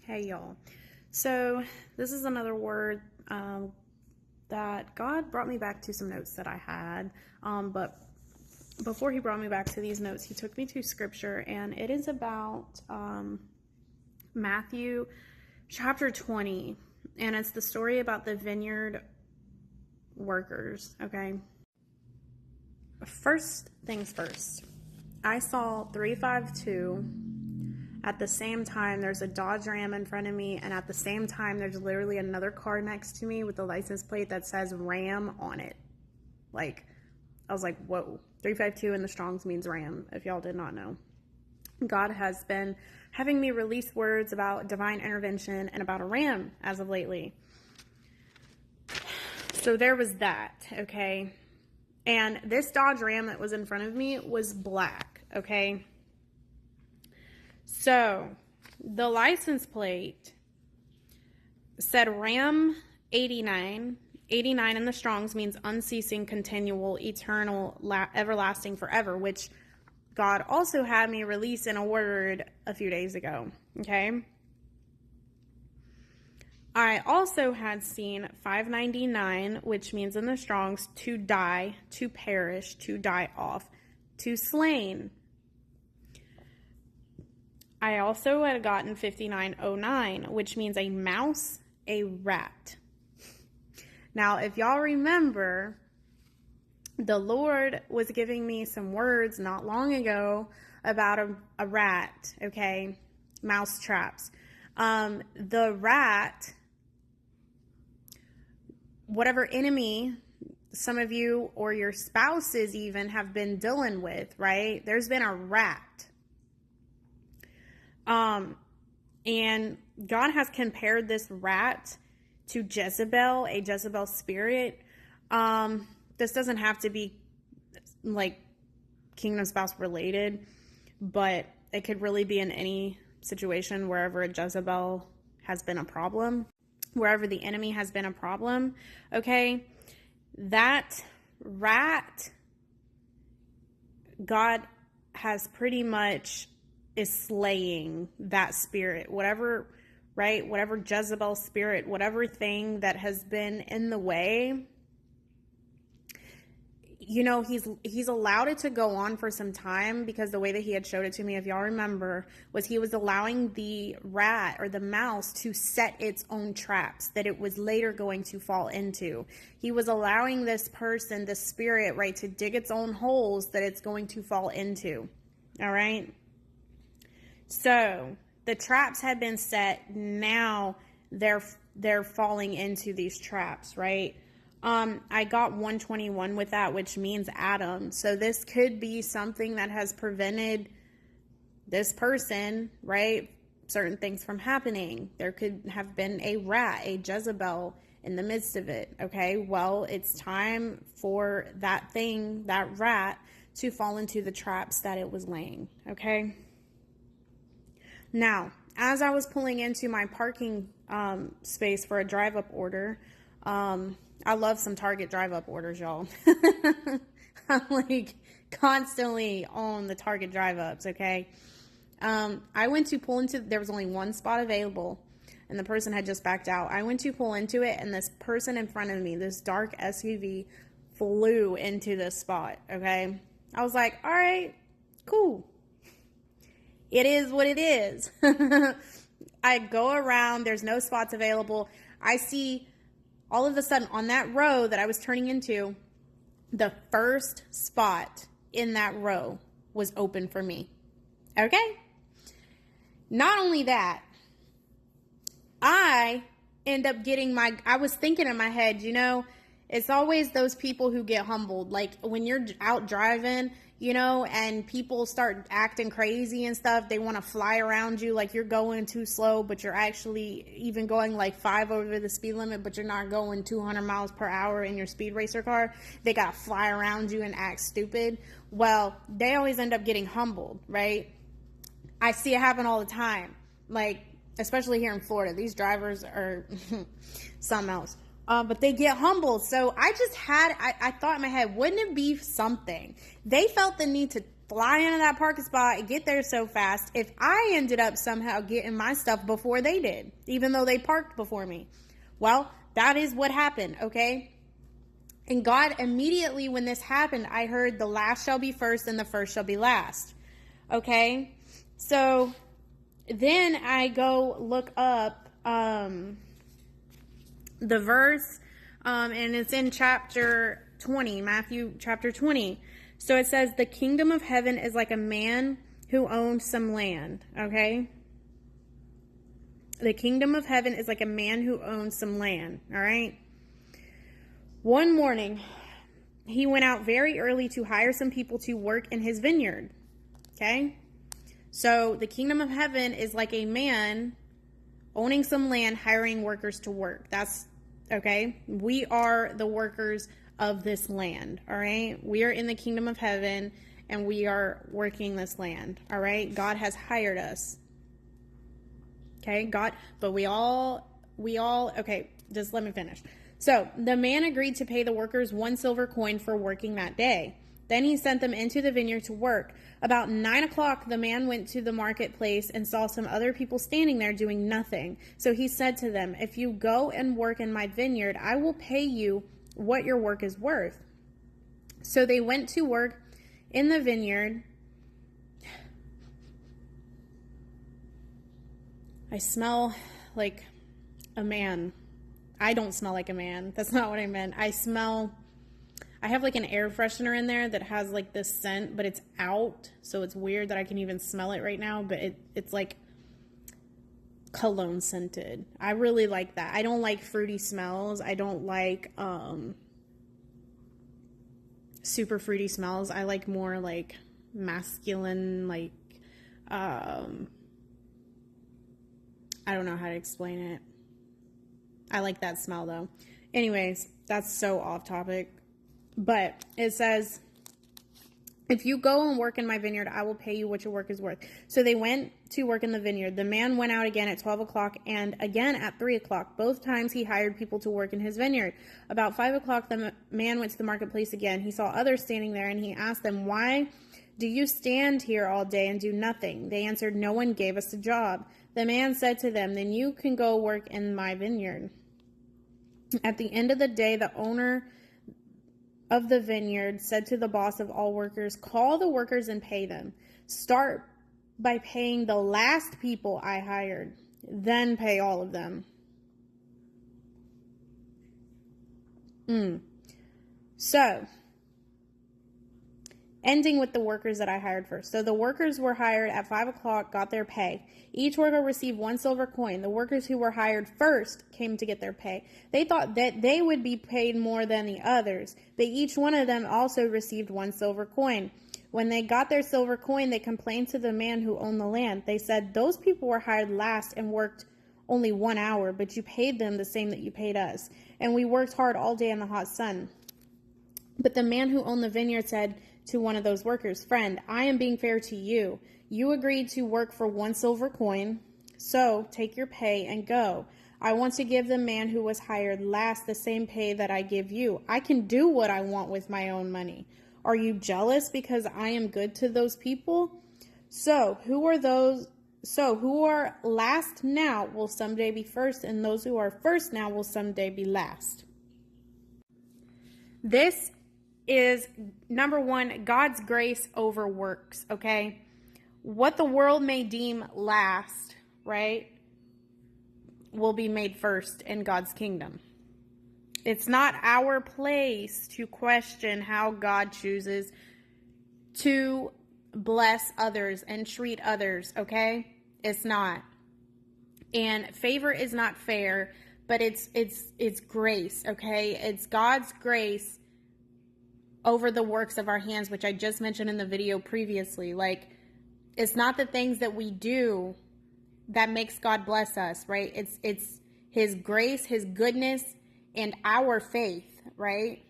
Hey y'all. So this is another word that God brought me back to some notes that I had. But before he brought me back to these notes, he took me to scripture, and it is about Matthew chapter 20. And it's the story about the vineyard workers, okay? First things first. I saw 352. At the same time, there's a Dodge Ram in front of me, and at the same time, there's literally another car next to me with the license plate that says Ram on it. Like, I was like, whoa. 352 in the Strongs means Ram, if y'all did not know. God has been having me release words about divine intervention and about a ram as of lately. So there was that, okay? And this Dodge Ram that was in front of me was black, okay? So the license plate said Ram 89. 89 in the Strongs means unceasing, continual, eternal, everlasting, forever, which God also had me release in a word a few days ago, okay? I also had seen 599, which means in the Strongs, to die, to perish, to die off, to slain. I also had gotten 5909, which means a mouse, a rat. Now, if y'all remember, the Lord was giving me some words not long ago about a rat, okay? Mouse traps. The rat, whatever enemy some of you or your spouses even have been dealing with, right? There's been a rat. And God has compared this rat to Jezebel, a Jezebel spirit. This doesn't have to be like kingdom spouse related, but it could really be in any situation wherever a Jezebel has been a problem, wherever the enemy has been a problem. Okay. That rat, God has pretty much is slaying that spirit, whatever, right? Whatever Jezebel spirit, whatever thing that has been in the way, you know, he's allowed it to go on for some time, because the way that he had showed it to me, if y'all remember, was he was allowing the rat or the mouse to set its own traps that it was later going to fall into. He was allowing this person, the spirit, right, to dig its own holes that it's going to fall into. All right. So the traps had been set. Now they're falling into these traps, right? I got 121 with that, which means Adam. So this could be something that has prevented this person, right, certain things from happening. There could have been a rat, a Jezebel in the midst of it. Okay, well, it's time for that thing, that rat, to fall into the traps that it was laying. Okay. Now, as I was pulling into my parking space for a drive-up order, I love some Target drive-up orders, y'all. I'm like constantly on the Target drive-ups, okay? I went to pull into, there was only one spot available, and the person had just backed out. I went to pull into it, and this person in front of me, this dark SUV, flew into this spot, okay? I was like, all right, cool. It is what it is. I go around. There's no spots available. I see all of a sudden on that row that I was turning into, the first spot in that row was open for me. Okay? Not only that, I end up getting I was thinking in my head, you know, it's always those people who get humbled. Like when you're out driving, you know, and people start acting crazy and stuff. They want to fly around you like you're going too slow, but you're actually even going like 5 over the speed limit, but you're not going 200 miles per hour in your speed racer car. They got to fly around you and act stupid. Well, they always end up getting humbled, right? I see it happen all the time. Like, especially here in Florida, these drivers are something else. But they get humbled. So I thought in my head, wouldn't it be something? They felt the need to fly into that parking spot and get there so fast if I ended up somehow getting my stuff before they did, even though they parked before me? Well, that is what happened, okay? And God, immediately when this happened, I heard the last shall be first and the first shall be last, okay? So then I go look up the verse, and it's in chapter 20, Matthew chapter 20. So it says, the kingdom of heaven is like a man who owns some land, okay? The kingdom of heaven is like a man who owns some land, all right? One morning, he went out very early to hire some people to work in his vineyard, okay? So the kingdom of heaven is like a man owning some land, hiring workers to work. That's, okay? We are the workers of this land, all right? We are in the kingdom of heaven, and we are working this land, all right? God has hired us, okay? But we all, okay, just let me finish. So the man agreed to pay the workers 1 silver coin for working that day. Then he sent them into the vineyard to work. About 9 o'clock, the man went to the marketplace and saw some other people standing there doing nothing. So he said to them, if you go and work in my vineyard, I will pay you what your work is worth. So they went to work in the vineyard. I smell like a man. I don't smell like a man. That's not what I meant. I have like an air freshener in there that has like this scent, but it's out. So it's weird that I can even smell it right now, but it's like cologne scented. I really like that. I don't like fruity smells. I don't like super fruity smells. I like more like masculine, like I don't know how to explain it. I like that smell though. Anyways, that's so off topic. But it says, if you go and work in my vineyard, I will pay you what your work is worth. So they went to work in the vineyard. The man went out again at 12 o'clock and again at 3 o'clock. Both times he hired people to work in his vineyard. About 5 o'clock, the man went to the marketplace again. He saw others standing there and he asked them, why do you stand here all day and do nothing? They answered, no one gave us a job. The man said to them, then you can go work in my vineyard. At the end of the day, the owner of the vineyard said to the boss of all workers, call the workers and pay them. Start by paying the last people I hired, then pay all of them. So, ending with the workers that I hired first. So the workers were hired at 5 o'clock, got their pay. Each worker received 1 silver coin. The workers who were hired first came to get their pay. They thought that they would be paid more than the others, but each one of them also received 1 silver coin. When they got their silver coin, they complained to the man who owned the land. They said, those people were hired last and worked only 1 hour, but you paid them the same that you paid us. And we worked hard all day in the hot sun. But the man who owned the vineyard said to one of those workers, friend, I am being fair to you. You agreed to work for 1 silver coin, so take your pay and go. I want to give the man who was hired last the same pay that I give you. I can do what I want with my own money. Are you jealous because I am good to those people? So who are last now will someday be first, and those who are first now will someday be last. This is, number one, God's grace over works, okay? What the world may deem last, right, will be made first in God's kingdom. It's not our place to question how God chooses to bless others and treat others, okay? It's not. And favor is not fair, but it's grace, okay? It's God's grace over the works of our hands, which I just mentioned in the video previously. Like, it's not the things that we do that makes God bless us, right? It's His grace, His goodness, and our faith, right?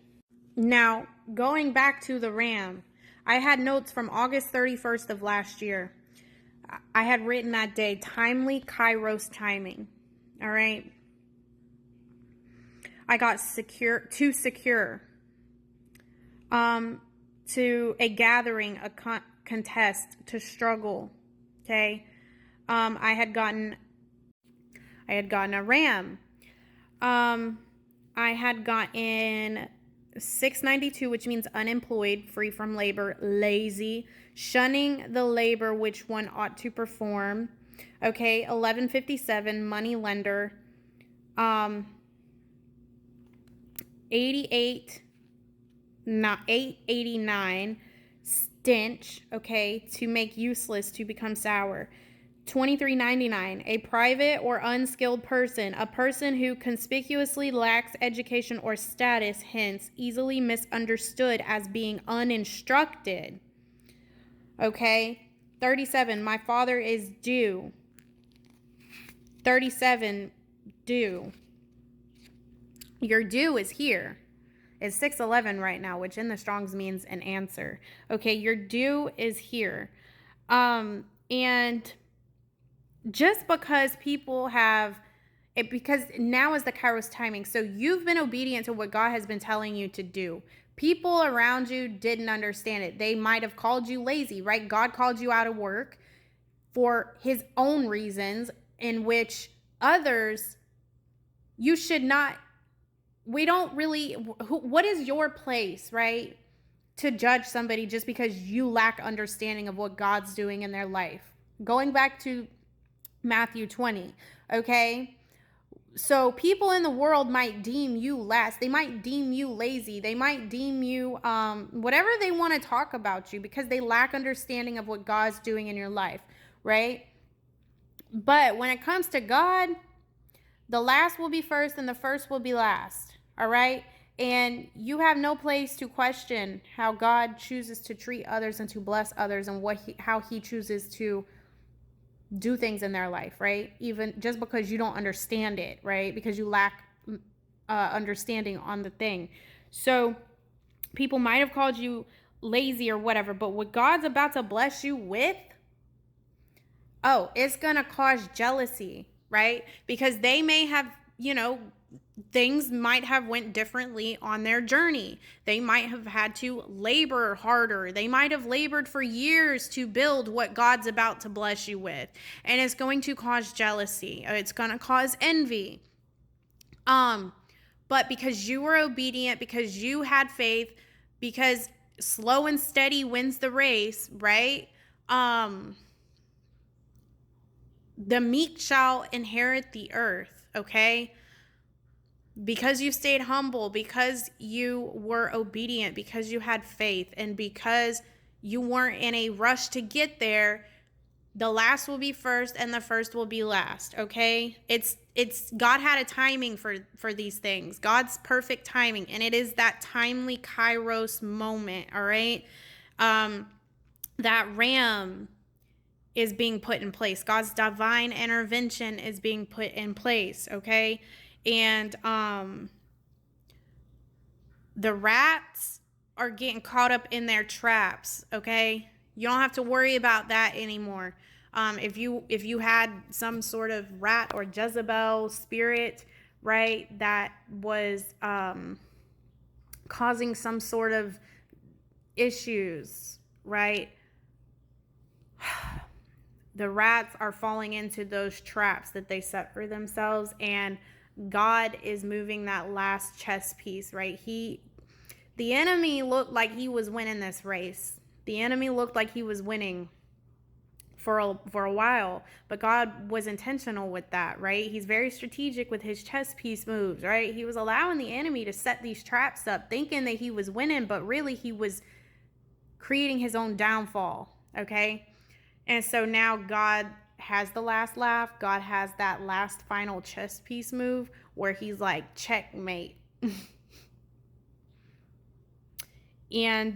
Now, going back to the ram, I had notes from August 31st of last year. I had written that day, timely Kairos timing, all right? I got secure, to a gathering, contest, to struggle. Okay. I had gotten a ram. I had gotten 692, which means unemployed, free from labor, lazy, shunning the labor which one ought to perform. Okay, 1157, money lender. 889, stench. Okay, to make useless, to become sour. 2399, a private or unskilled person, a person who conspicuously lacks education or status, hence easily misunderstood as being uninstructed. Okay. 37, my father is due. 37, due. Your due is here. It's 611 right now, which in the Strong's means an answer. Okay, your due is here. And just because people have it, because now is the Kairos timing. So you've been obedient to what God has been telling you to do. People around you didn't understand it. They might have called you lazy, right? God called you out of work for his own reasons, in which others, you should not, we don't really, what is your place, right? To judge somebody just because you lack understanding of what God's doing in their life. Going back to Matthew 20, okay? So people in the world might deem you less. They might deem you lazy. They might deem you whatever they want to talk about you, because they lack understanding of what God's doing in your life, right? But when it comes to God, the last will be first and the first will be last, all right? And you have no place to question how God chooses to treat others and to bless others, and how he chooses to do things in their life, right? Even just because you don't understand it, right? Because you lack understanding on the thing. So people might have called you lazy or whatever, but what God's about to bless you with, oh, it's going to cause jealousy, right? Because they may have, things might have went differently on their journey. They might have had to labor harder. They might have labored for years to build what God's about to bless you with. And it's going to cause jealousy. It's going to cause envy. But because you were obedient, because you had faith, because slow and steady wins the race, right? The meek shall inherit the earth, okay? Because you stayed humble, because you were obedient, because you had faith, and because you weren't in a rush to get there, the last will be first and the first will be last, okay? It's God had a timing for these things. God's perfect timing, and it is that timely Kairos moment, all right? That ram is being put in place. God's divine intervention is being put in place, okay? And the rats are getting caught up in their traps, okay? You don't have to worry about that anymore. If you had some sort of rat or Jezebel spirit, right, that was causing some sort of issues, right? The rats are falling into those traps that they set for themselves, and God is moving that last chess piece, right? The enemy looked like he was winning this race. The enemy looked like he was winning for a while, but God was intentional with that, right? He's very strategic with his chess piece moves, right? He was allowing the enemy to set these traps up, thinking that he was winning, but really he was creating his own downfall, okay? And so now God has the last laugh. God has that last final chess piece move where he's like, checkmate. And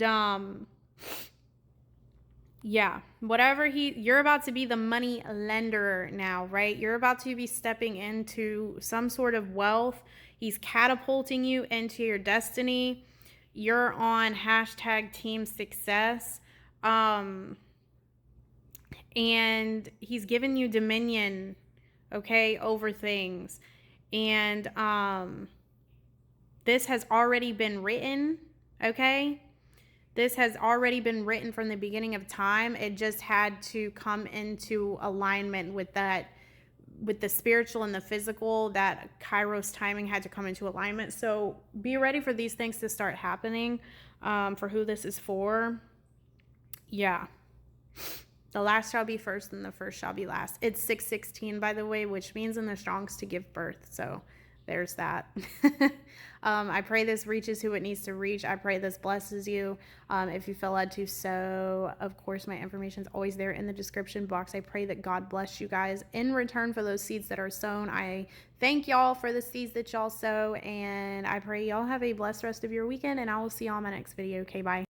yeah, you're about to be the money lender now, right? You're about to be stepping into some sort of wealth. He's catapulting you into your destiny. You're on #team success. And he's given you dominion, okay, over things. And this has already been written, okay? This has already been written from the beginning of time. It just had to come into alignment with that, with the spiritual and the physical. That Kairos timing had to come into alignment. So be ready for these things to start happening, for who this is for. Yeah. The last shall be first and the first shall be last. It's 6:16, by the way, which means in the Strongs to give birth. So there's that. I pray this reaches who it needs to reach. I pray this blesses you. If you feel led to sow, of course, my information is always there in the description box. I pray that God bless you guys in return for those seeds that are sown. I thank y'all for the seeds that y'all sow, and I pray y'all have a blessed rest of your weekend, and I will see y'all in my next video. Okay, bye.